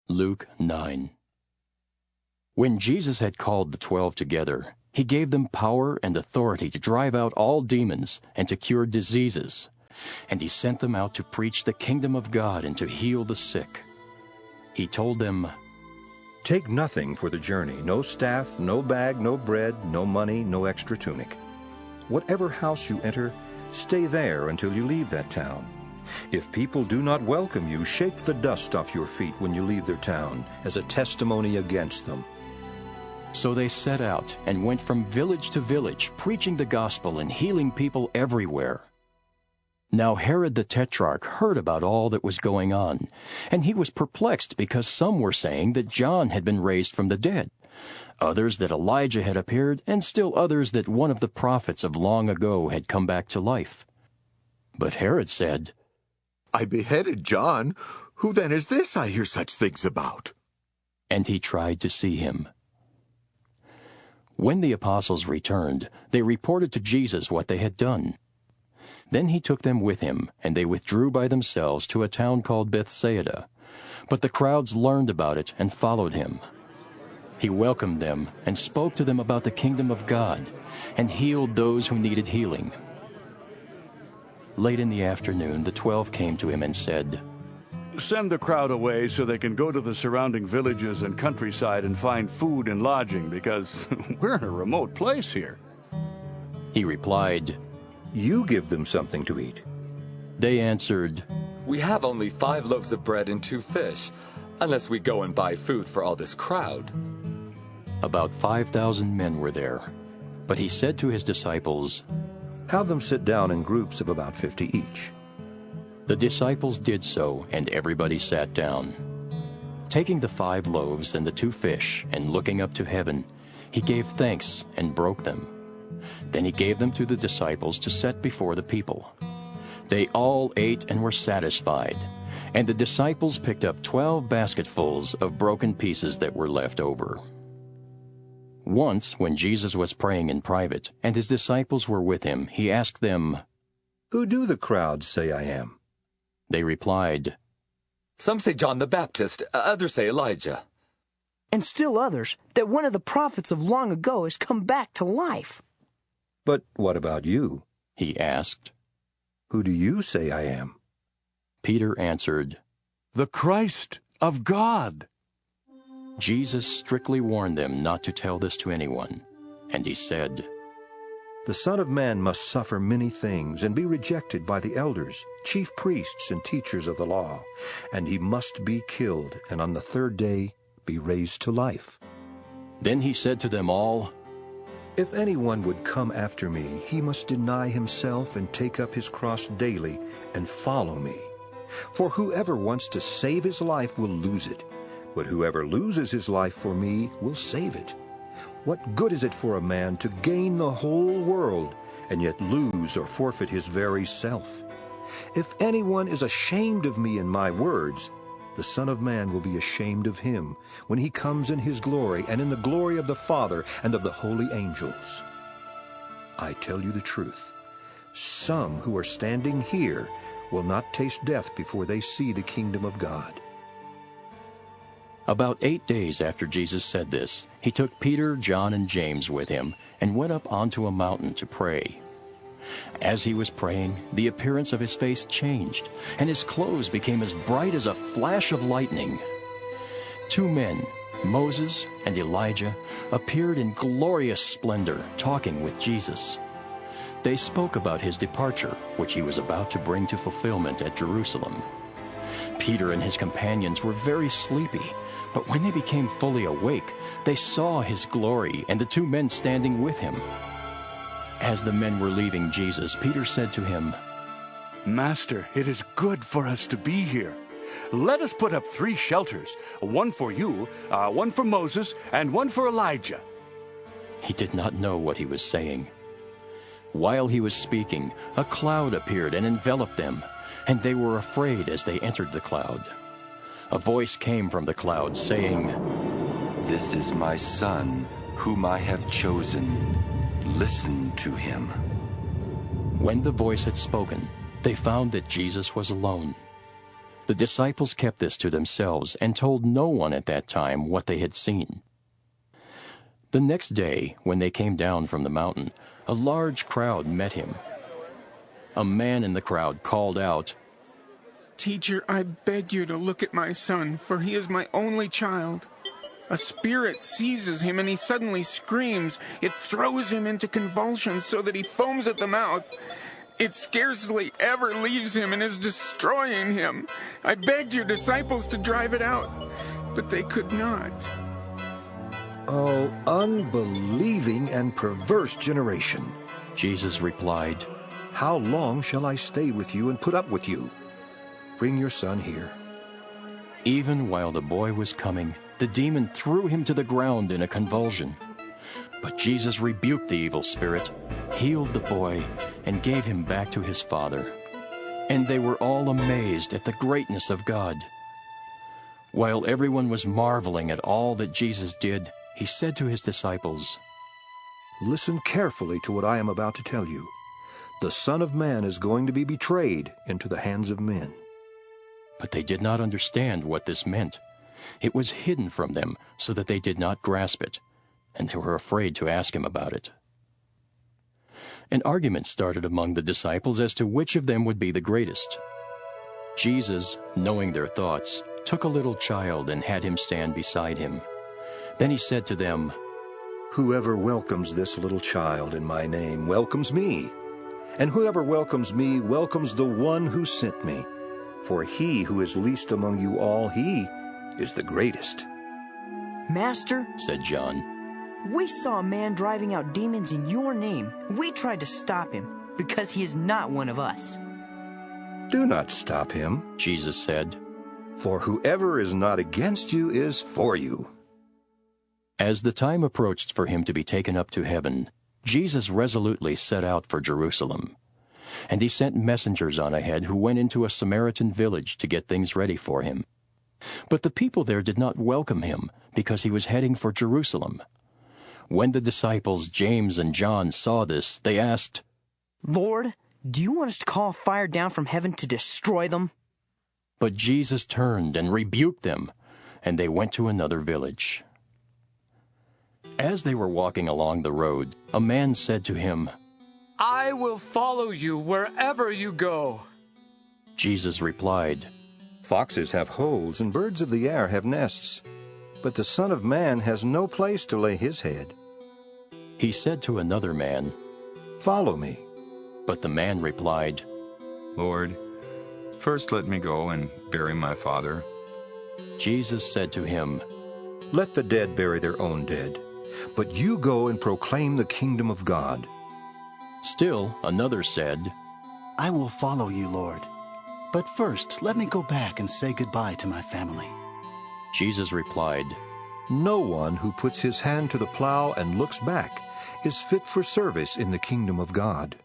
Luke 9. When Jesus had called the 12 together, he gave them power and authority to drive out all demons and to cure diseases. And he sent them out to preach the kingdom of God and to heal the sick. He told them, "Take nothing for the journey, no staff, no bag, no bread, no money, no extra tunic. Whatever house you enter, stay there until you leave that town. If people do not welcome you, shake the dust off your feet when you leave their town as a testimony against them." So they set out and went from village to village, preaching the gospel and healing people everywhere. Now Herod the Tetrarch heard about all that was going on, and he was perplexed because some were saying that John had been raised from the dead, others that Elijah had appeared, and still others that one of the prophets of long ago had come back to life. But Herod said, "I beheaded John. Who then is this I hear such things about?" And he tried to see him. When the apostles returned, they reported to Jesus what they had done. Then he took them with him, and they withdrew by themselves to a town called Bethsaida. But the crowds learned about it and followed him. He welcomed them and spoke to them about the kingdom of God, and healed those who needed healing. Late in the afternoon, the 12 came to him and said, "Send the crowd away so they can go to the surrounding villages and countryside and find food and lodging, because we're in a remote place here." He replied, "You give them something to eat." They answered, "We have only 5 loaves of bread and 2 fish, unless we go and buy food for all this crowd." About 5,000 men were there. But he said to his disciples, "Have them sit down in groups of about 50 each." The disciples did so, and everybody sat down. Taking the 5 loaves and the 2 fish, and looking up to heaven, he gave thanks and broke them. Then he gave them to the disciples to set before the people. They all ate and were satisfied, and the disciples picked up 12 basketfuls of broken pieces that were left over. Once, when Jesus was praying in private, and his disciples were with him, he asked them, "Who do the crowds say I am?" They replied, "Some say John the Baptist, others say Elijah." And still others, that one of the prophets of long ago has come back to life. "But what about you?" he asked. "Who do you say I am?" Peter answered, "The Christ of God." Jesus strictly warned them not to tell this to anyone, and he said, "The Son of Man must suffer many things and be rejected by the elders, chief priests, and teachers of the law, and he must be killed, and on the 3rd day be raised to life." Then he said to them all, "If anyone would come after me, he must deny himself and take up his cross daily and follow me. For whoever wants to save his life will lose it, but whoever loses his life for me will save it. What good is it for a man to gain the whole world and yet lose or forfeit his very self? If anyone is ashamed of me and my words, the Son of Man will be ashamed of him when he comes in his glory and in the glory of the Father and of the holy angels. I tell you the truth, some who are standing here will not taste death before they see the kingdom of God." About 8 days after Jesus said this, he took Peter, John, and James with him and went up onto a mountain to pray. As he was praying, the appearance of his face changed, and his clothes became as bright as a flash of lightning. 2 men, Moses and Elijah, appeared in glorious splendor, talking with Jesus. They spoke about his departure, which he was about to bring to fulfillment at Jerusalem. Peter and his companions were very sleepy, but when they became fully awake, they saw his glory and the 2 men standing with him. As the men were leaving Jesus, Peter said to him, "Master, it is good for us to be here. Let us put up 3 shelters, one for you, one for Moses, and one for Elijah." He did not know what he was saying. While he was speaking, a cloud appeared and enveloped them, and they were afraid as they entered the cloud. A voice came from the cloud saying, "This is my Son, whom I have chosen. Listen to him." When the voice had spoken, they found that Jesus was alone. The disciples kept this to themselves and told no one at that time what they had seen. The next day, when they came down from the mountain, a large crowd met him. A man in the crowd called out, "Teacher, I beg you to look at my son, for he is my only child. A spirit seizes him and he suddenly screams. It throws him into convulsions so that he foams at the mouth. It scarcely ever leaves him and is destroying him. I begged your disciples to drive it out, but they could not." Oh, unbelieving and perverse generation! Jesus replied, How long shall I stay with you and put up with you? Bring your son here. Even while the boy was coming, the demon threw him to the ground in a convulsion. But Jesus rebuked the evil spirit, healed the boy, and gave him back to his father. And they were all amazed at the greatness of God. While everyone was marveling at all that Jesus did, he said to his disciples, Listen carefully to what I am about to tell you. The Son of Man is going to be betrayed into the hands of men. But they did not understand what this meant. It was hidden from them so that they did not grasp it, and they were afraid to ask him about it. An argument started among the disciples as to which of them would be the greatest. Jesus, knowing their thoughts, took a little child and had him stand beside him. Then he said to them, Whoever welcomes this little child in my name welcomes me, and whoever welcomes me welcomes the one who sent me. For he who is least among you all, he is the greatest. Master, said John, we saw a man driving out demons in your name. We tried to stop him because he is not one of us. Do not stop him, Jesus said, for whoever is not against you is for you. As the time approached for him to be taken up to heaven, Jesus resolutely set out for Jerusalem. And he sent messengers on ahead who went into a Samaritan village to get things ready for him. But the people there did not welcome him because he was heading for Jerusalem. When the disciples James and John saw this, they asked, Lord, do you want us to call fire down from heaven to destroy them? But Jesus turned and rebuked them, and they went to another village. As they were walking along the road, a man said to him, I will follow you wherever you go. Jesus replied, Foxes have holes and birds of the air have nests, but the Son of Man has no place to lay his head. He said to another man, Follow me. But the man replied, Lord, first let me go and bury my father. Jesus said to him, Let the dead bury their own dead, but you go and proclaim the kingdom of God. Still another said, I will follow you, Lord, but first let me go back and say goodbye to my family. Jesus replied, No one who puts his hand to the plow and looks back is fit for service in the kingdom of God.